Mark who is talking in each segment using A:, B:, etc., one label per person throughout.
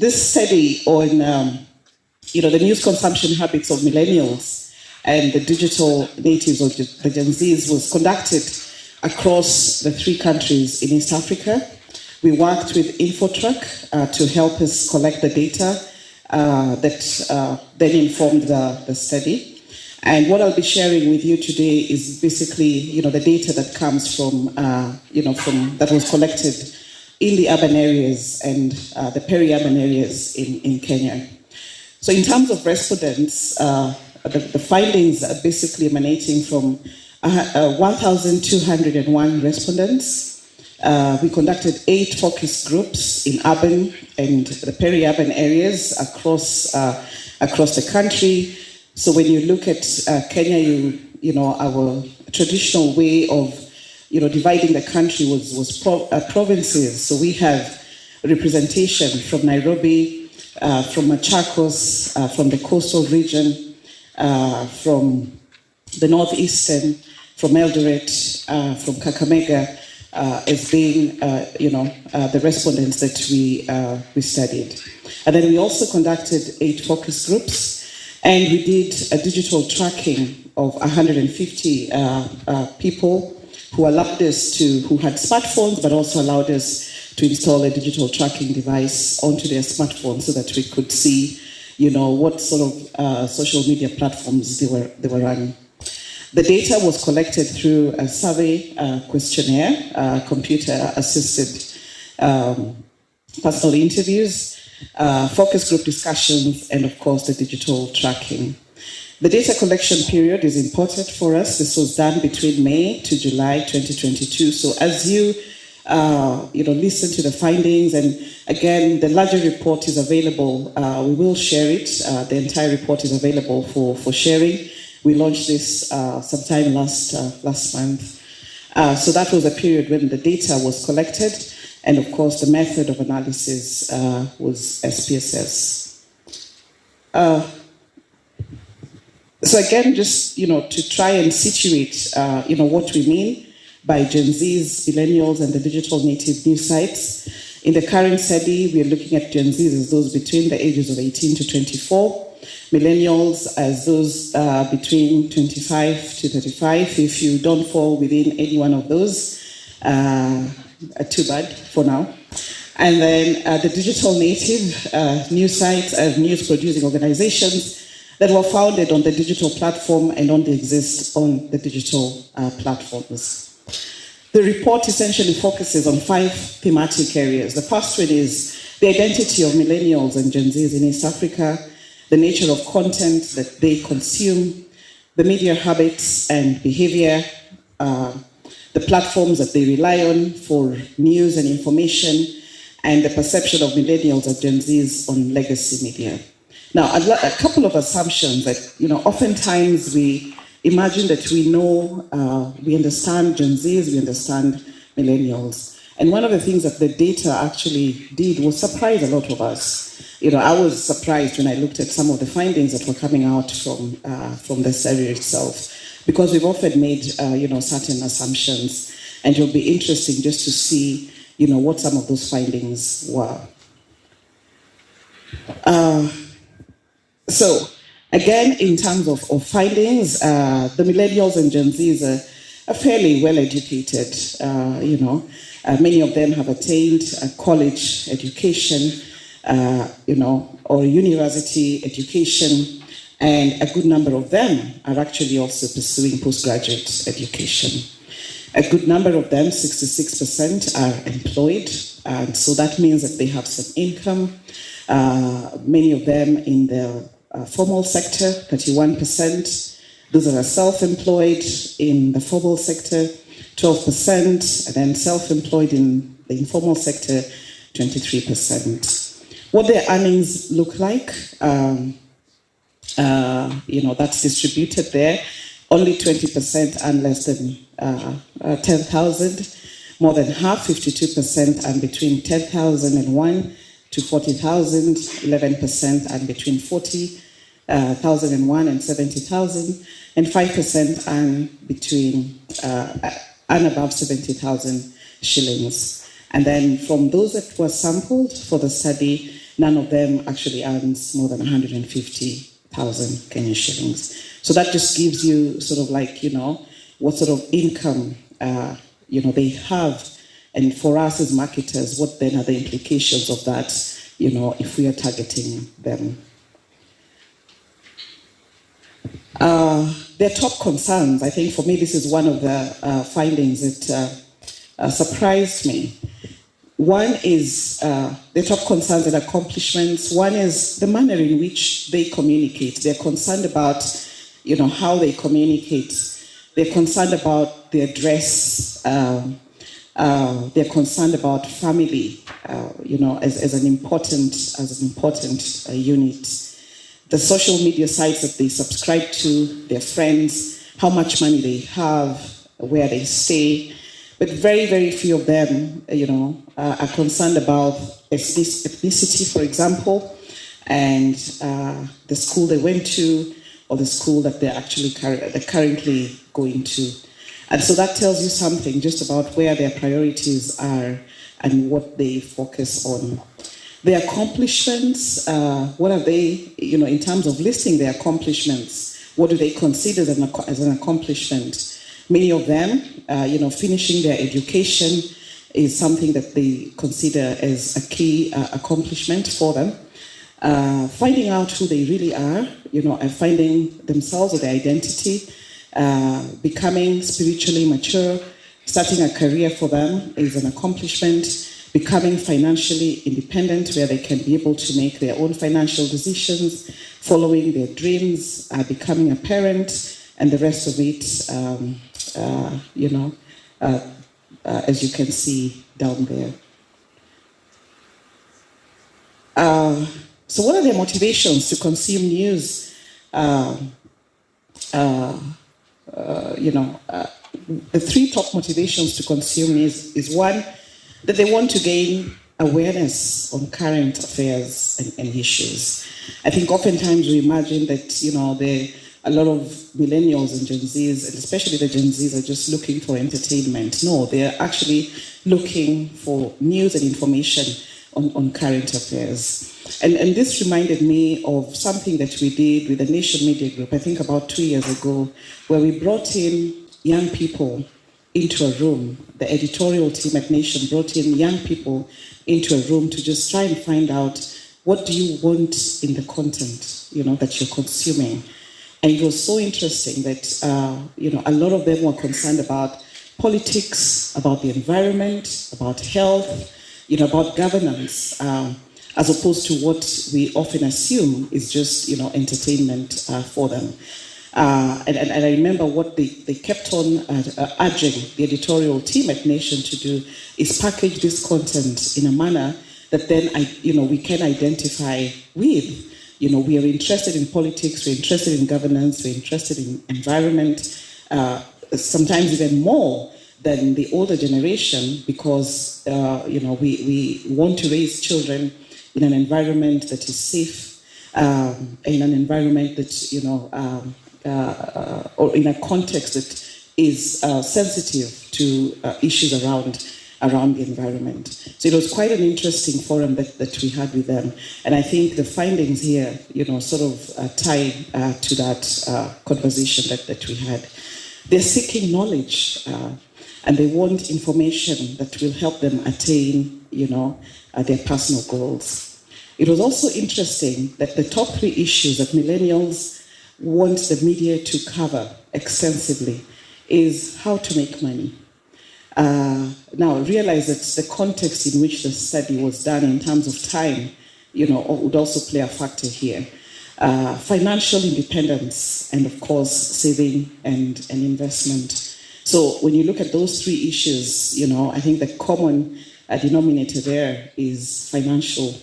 A: this study on the news consumption habits of millennials and the digital natives of the Gen Zs was conducted across the 3 countries in East Africa. We worked with InfoTrack to help us collect the data that then informed the study. And what I'll be sharing with you today is basically, the data that comes from that was collected in the urban areas and the peri-urban areas in Kenya. So in terms of respondents, the findings are basically emanating from 1,201 respondents. We conducted 8 focus groups in urban and the peri-urban areas across the country. So when you look at Kenya, our traditional way of dividing the country was provinces. So we have representation from Nairobi, from Machakos, from the coastal region, from the northeastern, from Eldoret, from Kakamega, as being the respondents that we studied. And then we also conducted 8 focus groups. And we did a digital tracking of 150 people who allowed us who had smartphones, but also allowed us to install a digital tracking device onto their smartphones so that we could see, what sort of social media platforms they were running. The data was collected through a survey questionnaire, computer-assisted personal interviews, focus group discussions, and of course the digital tracking. The data collection period is important for us. This was done between May to July 2022. So as you listen to the findings, and again, the larger report is available. We will share it. The entire report is available for sharing. We launched this sometime last month. So that was a period when the data was collected. And of course, the method of analysis was SPSS. So again, just to try and situate, what we mean by Gen Zs, millennials, and the digital native news sites. In the current study, we are looking at Gen Zs as those between the ages of 18 to 24, millennials as those between 25 to 35. If you don't fall within any one of those, too bad for now. And then the digital native news sites and news producing organizations that were founded on the digital platform and only exist on the digital platforms. The report essentially focuses on 5 thematic areas. The first one is the identity of millennials and Gen Zs in East Africa, the nature of content that they consume, the media habits and behavior, the platforms that they rely on for news and information, and the perception of millennials and Gen Zs on legacy media. Now, a couple of assumptions that, oftentimes we imagine that we know, we understand Gen Zs, we understand millennials. And one of the things that the data actually did was surprise a lot of us. I was surprised when I looked at some of the findings that were coming out from the study itself, because we've often made, certain assumptions, and it'll be interesting just to see, what some of those findings were. So, again, in terms of findings, the millennials and Gen Zs are fairly well educated. Many of them have attained a college education, or a university education, and a good number of them are actually also pursuing postgraduate education. A good number of them, 66%, are employed, and so that means that they have some income. Many of them in the formal sector, 31%. Those that are self-employed in the formal sector, 12%, and then self-employed in the informal sector, 23%. What their earnings look like, that's distributed there. Only 20% earn less than 10,000. More than half, 52%, earn between 10,001 to 40,000. 11% earn between 40,001 and 70,000. And 5% earn above 70,000 shillings. And then from those that were sampled for the study, none of them actually earns more than 150,000 Kenyan shillings. So that just gives you sort of like, what sort of income, they have. And for us as marketers, what then are the implications of that, if we are targeting them? Their top concerns, I think for me, this is one of the findings that surprised me. One is their top concerns and accomplishments. One is the manner in which they communicate. They're concerned about, how they communicate. They're concerned about their dress. They're concerned about family, as an important unit. The social media sites that they subscribe to, their friends, how much money they have, where they stay. But very, very few of them, are concerned about ethnicity, for example, and the school they went to, or the school that they're actually currently going to. And so that tells you something just about where their priorities are and what they focus on. Their accomplishments, what are they, in terms of listing their accomplishments, what do they consider as an accomplishment? Many of them, finishing their education is something that they consider as a key accomplishment for them. Finding out who they really are, and finding themselves or their identity, becoming spiritually mature, starting a career for them is an accomplishment. Becoming financially independent, where they can be able to make their own financial decisions, following their dreams, becoming a parent, and the rest of it, as you can see down there. So what are their motivations to consume news? The three top motivations to consume news is one, that they want to gain awareness on current affairs and issues. I think oftentimes we imagine that, a lot of millennials and Gen Zs, and especially the Gen Zs, are just looking for entertainment. No, they're actually looking for news and information on current affairs. And this reminded me of something that we did with the Nation Media Group, I think about 2 years ago, where we brought in young people into a room. The editorial team at Nation brought in young people into a room to just try and find out, what do you want in the content, that you're consuming? And it was so interesting that, a lot of them were concerned about politics, about the environment, about health, about governance, as opposed to what we often assume is just, entertainment for them. And I remember what they kept on urging the editorial team at Nation to do is package this content in a manner that then we can identify with. We are interested in politics, we're interested in governance, we're interested in environment, sometimes even more than the older generation, because we want to raise children in an environment that is safe, in an environment that or in a context that is sensitive to issues around the environment. So it was quite an interesting forum that we had with them. And I think the findings here, sort of tie to that conversation that we had. They're seeking knowledge and they want information that will help them attain, their personal goals. It was also interesting that the top three issues that millennials want the media to cover extensively is how to make money. Now, realize that the context in which the study was done in terms of time, would also play a factor here. Financial independence and, of course, saving and investment. So when you look at those three issues, I think the common denominator there is financial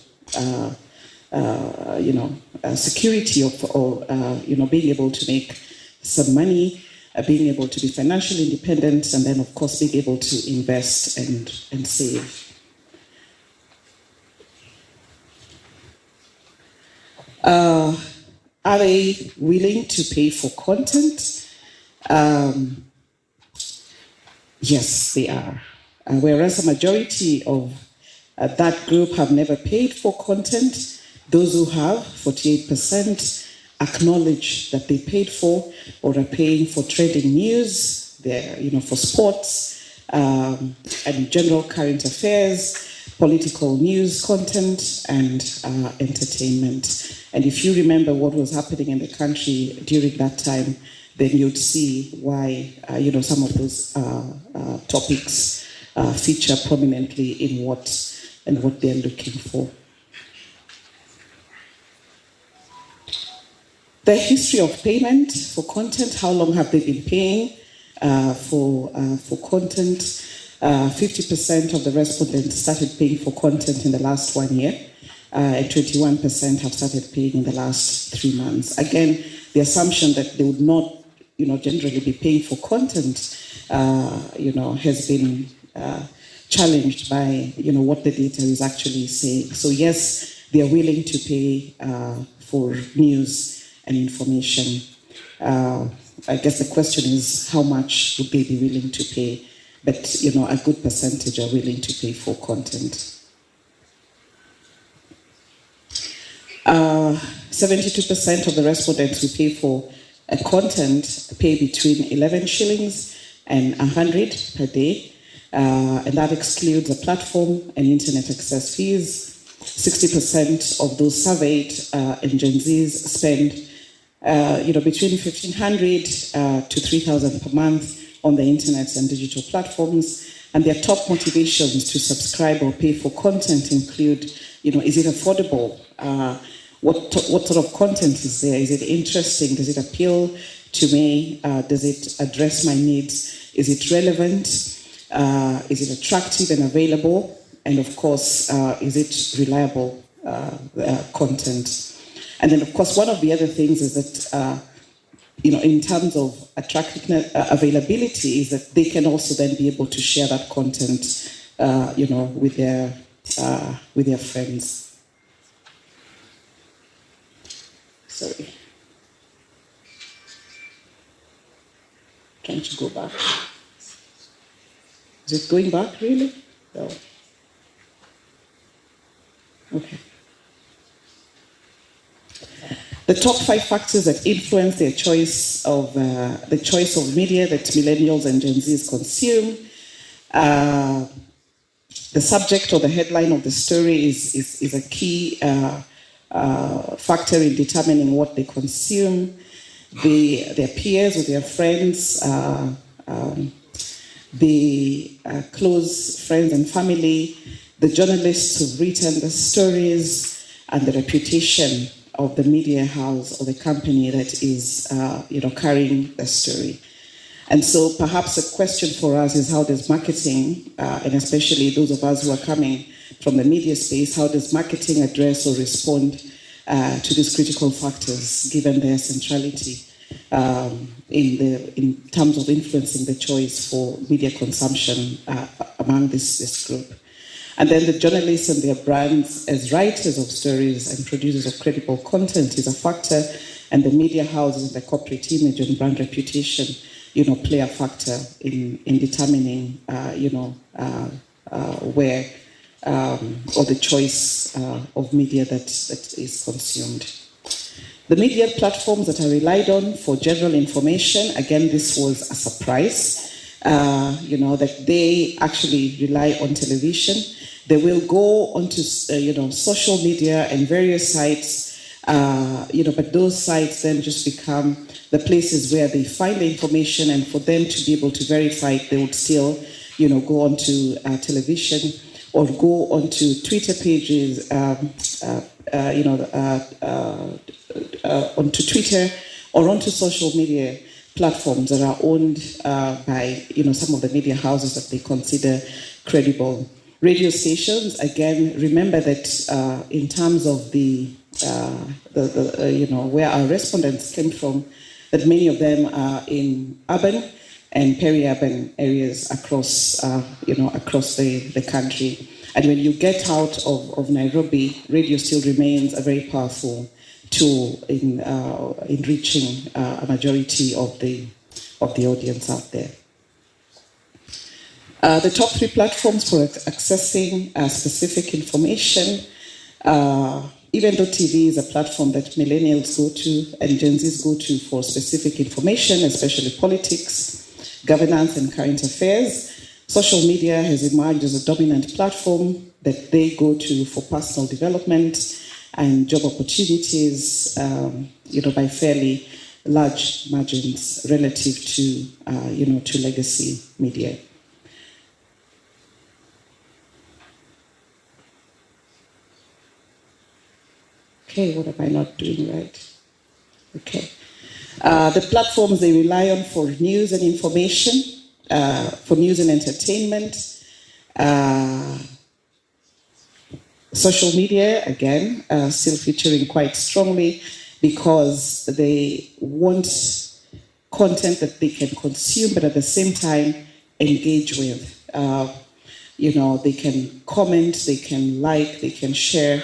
A: security or being able to make some money, being able to be financially independent, and then, of course, being able to invest and save. Are they willing to pay for content? Yes, they are. Whereas a majority of That group have never paid for content. Those who have, 48%, acknowledge that they paid for or are paying for trending news, for sports, and general current affairs, political news content, and entertainment. And if you remember what was happening in the country during that time, then you'd see why some of those topics feature prominently in what they're looking for. The history of payment for content, how long have they been paying for content? 50% of the respondents started paying for content in the last 1 year, and 21% have started paying in the last 3 months. Again, the assumption that they would not, generally be paying for content, has been challenged by, what the data is actually saying. So yes, they are willing to pay for news and information. I guess the question is, how much would they be willing to pay? But, a good percentage are willing to pay for content. 72% of the respondents who pay for content pay between 11 shillings and 100 per day, and that excludes the platform and internet access fees. 60% of those surveyed in Gen Zs spend between 1,500 to 3,000 per month on the internet and digital platforms. And their top motivations to subscribe or pay for content include, is it affordable? What sort of content is there? Is it interesting? Does it appeal to me? Does it address my needs? Is it relevant? Is it attractive and available? And of course, is it reliable content? And then, of course, one of the other things is that, in terms of attractiveness, availability, is that they can also then be able to share that content, with their friends. Sorry. Trying to go back. Is it going back, really? No. Okay. The top 5 factors that influence their choice of the choice of media that millennials and Gen Zs consume. The subject or the headline of the story is a key factor in determining what they consume. Their peers or their friends, the close friends and family, the journalists who've written the stories, and the reputation of the media house or the company that is, carrying the story. And so perhaps a question for us is, how does marketing, and especially those of us who are coming from the media space, how does marketing address or respond to these critical factors, given their centrality in terms of influencing the choice for media consumption among this group? And then the journalists and their brands as writers of stories and producers of credible content is a factor, and the media houses and the corporate image and brand reputation, play a factor in determining, where or the choice of media that is consumed. The media platforms that are relied on for general information, again, this was a surprise, that they actually rely on television. They will go onto, social media and various sites, but those sites then just become the places where they find the information, and for them to be able to verify it, they would still, go onto television or go onto Twitter pages, onto Twitter or onto social media platforms that are owned by, some of the media houses that they consider credible. Radio stations, again, remember that in terms of where our respondents came from, that many of them are in urban and peri-urban areas across, across the country. And when you get out of Nairobi, radio still remains a very powerful tool in reaching a majority of the audience out there. The top 3 platforms for accessing specific information, even though TV is a platform that millennials go to and Gen Zs go to for specific information, especially politics, governance, and current affairs, social media has emerged as a dominant platform that they go to for personal development and job opportunities, by fairly large margins relative to, to legacy media. Okay, what am I not doing right? Okay. The platforms they rely on for news and information, for news and entertainment, social media, again, still featuring quite strongly because they want content that they can consume, but at the same time engage with. They can comment, they can like, they can share,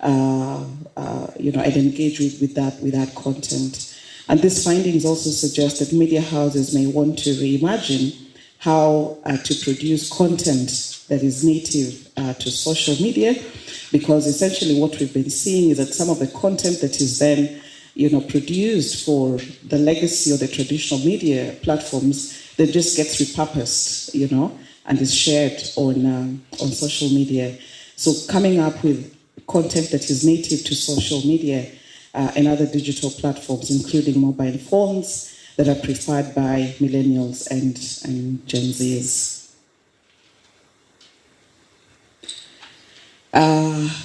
A: and engage with that content. And these findings also suggest that media houses may want to reimagine how to produce content that is native to social media, because essentially what we've been seeing is that some of the content that is then produced for the legacy or the traditional media platforms, that just gets repurposed, and is shared on social media. So coming up with content that is native to social media and other digital platforms, including mobile phones, that are preferred by millennials and Gen Zs.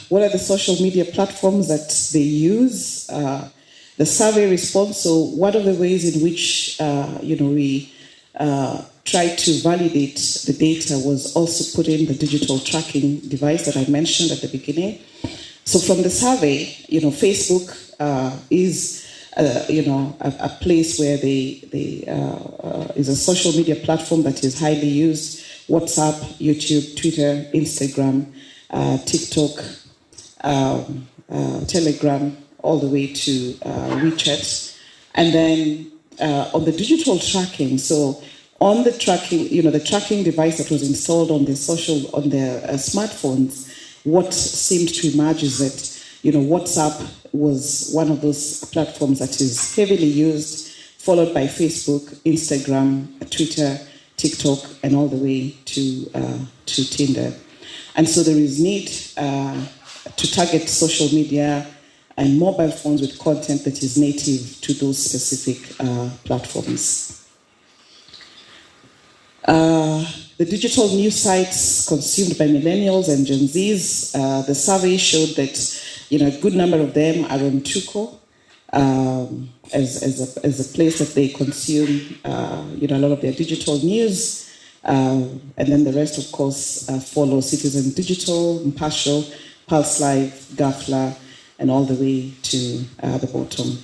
A: What are the social media platforms that they use? The survey response, so one of the ways in which we tried to validate the data was also put in the digital tracking device that I mentioned at the beginning. So from the survey, Facebook is a place where is a social media platform that is highly used. WhatsApp, YouTube, Twitter, Instagram, TikTok, Telegram, all the way to WeChat. And then on the digital tracking, so on the tracking, the tracking device that was installed on the smartphones, what seemed to emerge is that WhatsApp was one of those platforms that is heavily used, followed by Facebook, Instagram, Twitter, TikTok, and all the way to Tinder. And so there is need to target social media and mobile phones with content that is native to those specific platforms. The digital news sites consumed by millennials and Gen Zs, the survey showed that a good number of them are on Tuko as a place that they consume a lot of their digital news, and then the rest, of course, follow Citizen Digital, Mpasho, Pulse Live, Gafla, and all the way to the bottom.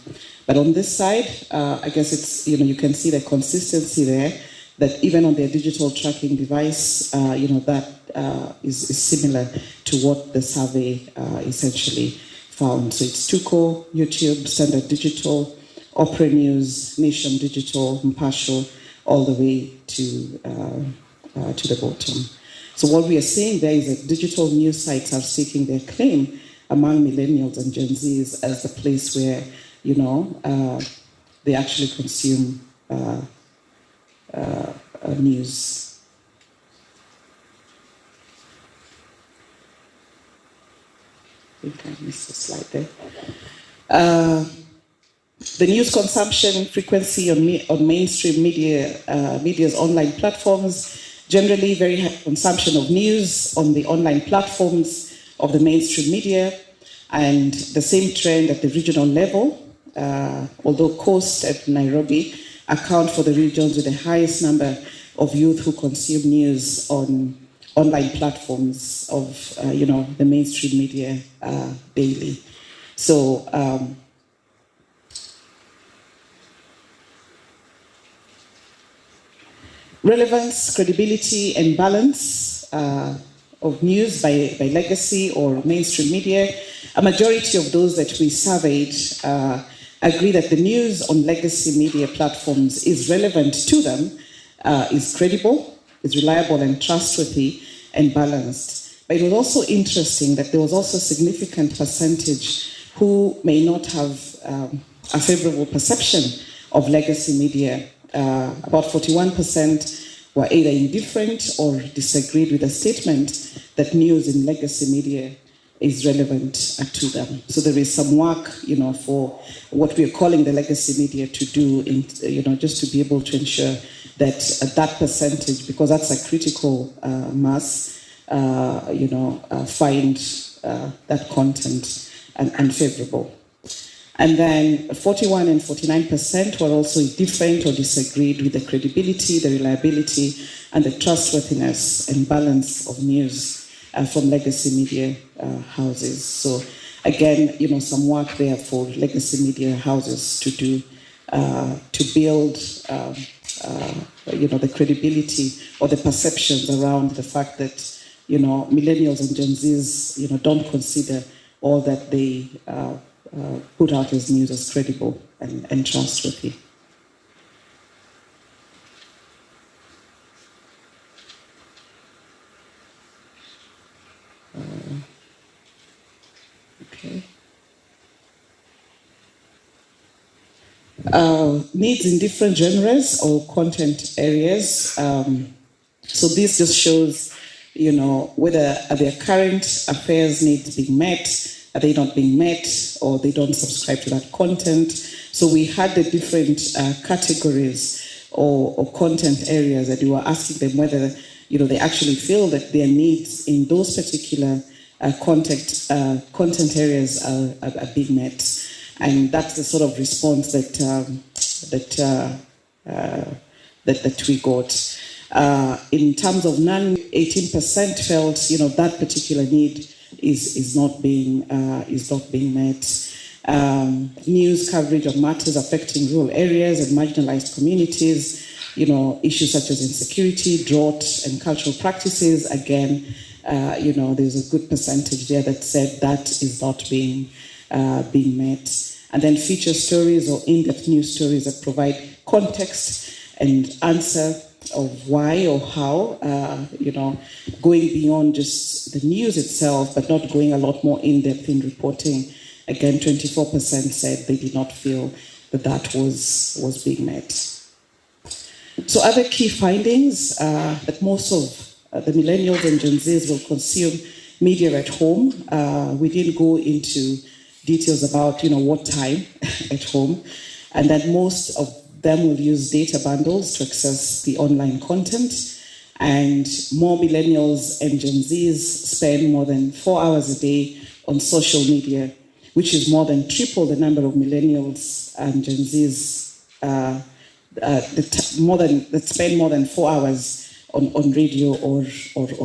A: But on this side, I guess it's you can see the consistency there, that even on their digital tracking device, that is similar to what the survey essentially found. So it's Tuko, YouTube, Standard Digital, Opera News, Nation Digital, Mpasho, all the way to the bottom. So what we are seeing there is that digital news sites are staking their claim among millennials and Gen Zs as the place where they actually consume news. I think I missed a slide there. The news consumption frequency on mainstream media's online platforms, generally very high consumption of news on the online platforms of the mainstream media, and the same trend at the regional level, although Coast and Nairobi account for the regions with the highest number of youth who consume news on online platforms of the mainstream media daily. So relevance, credibility, and balance of news by legacy or mainstream media. A majority of those that we surveyed agree that the news on legacy media platforms is relevant to them, is credible, is reliable and trustworthy and balanced. But it was also interesting that there was also a significant percentage who may not have a favorable perception of legacy media. About 41% were either indifferent or disagreed with the statement that news in legacy media is relevant to them. So there is some work, for what we are calling the legacy media to do, just to be able to ensure that that percentage, because that's a critical mass, find that content unfavorable. And then 41 and 49% were also indifferent or disagreed with the credibility, the reliability, and the trustworthiness and balance of news from legacy media houses. So again, some work there for legacy media houses to do to build, the credibility or the perceptions around the fact that, millennials and Gen Zs, don't consider all that they put out as news as credible and trustworthy. Okay. Needs in different genres or content areas. So this just shows, whether are their current affairs needs being met, are they not being met, or they don't subscribe to that content. So we had the different categories or content areas that we were asking them whether, they actually feel that their needs in those particular content areas are being met. And that's the sort of response that we got. In terms of 18% felt, that particular need is not being met. News coverage of matters affecting rural areas and marginalized communities, issues such as insecurity, drought, and cultural practices. Again, there's a good percentage there that said that is not being met. And then feature stories or in-depth news stories that provide context and answer of why or how, going beyond just the news itself, but not going a lot more in-depth in reporting. Again, 24% said they did not feel that was being met. So other key findings, that most of the millennials and Gen Zs will consume media at home. We didn't go into details about, what time at home, and that most of them will use data bundles to access the online content. And more millennials and Gen Zs spend more than 4 hours a day on social media, which is more than triple the number of millennials and Gen Zs that spend more than 4 hours on radio or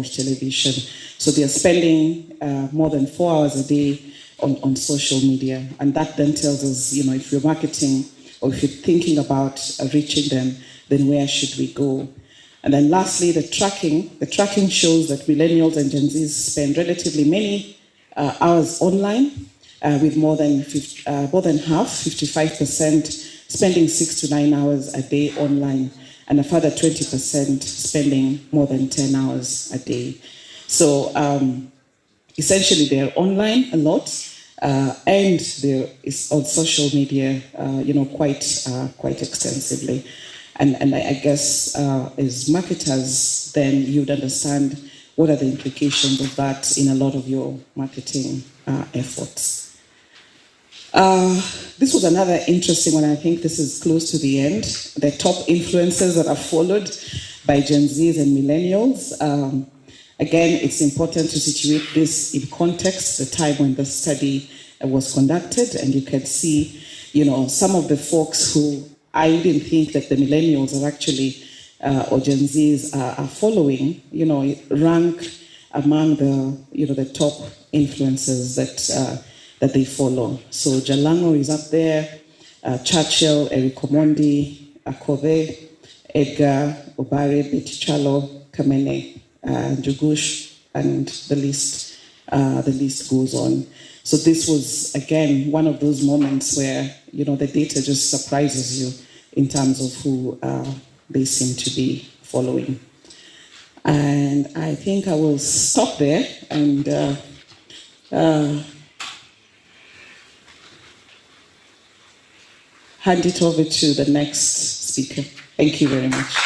A: television. So they are spending more than 4 hours a day on social media. And that then tells us, if you're marketing or if you're thinking about reaching them, then where should we go? And then lastly, the tracking shows that millennials and Gen Zs spend relatively many hours online, with more than half, 55%, spending 6 to 9 hours a day online, and a further 20% spending more than 10 hours a day. So essentially they're online a lot, and they're on social media, quite extensively. And I guess as marketers, then you'd understand what are the implications of that in a lot of your marketing efforts. This was another interesting one. I think this is close to the end. The top influencers that are followed by Gen Zs and millennials. Again, it's important to situate this in context, the time when the study was conducted, and you can see, some of the folks who I didn't think that the millennials are actually, or Gen Zs are following, rank among the top influencers that they follow. So Jalango is up there, Churchill, Eric Omondi, Akove, Edgar, Obare, Betichalo, Kamene, Njugush, and the list goes on. So this was, again, one of those moments where, the data just surprises you in terms of who they seem to be following. And I think I will stop there and hand it over to the next speaker. Thank you very much.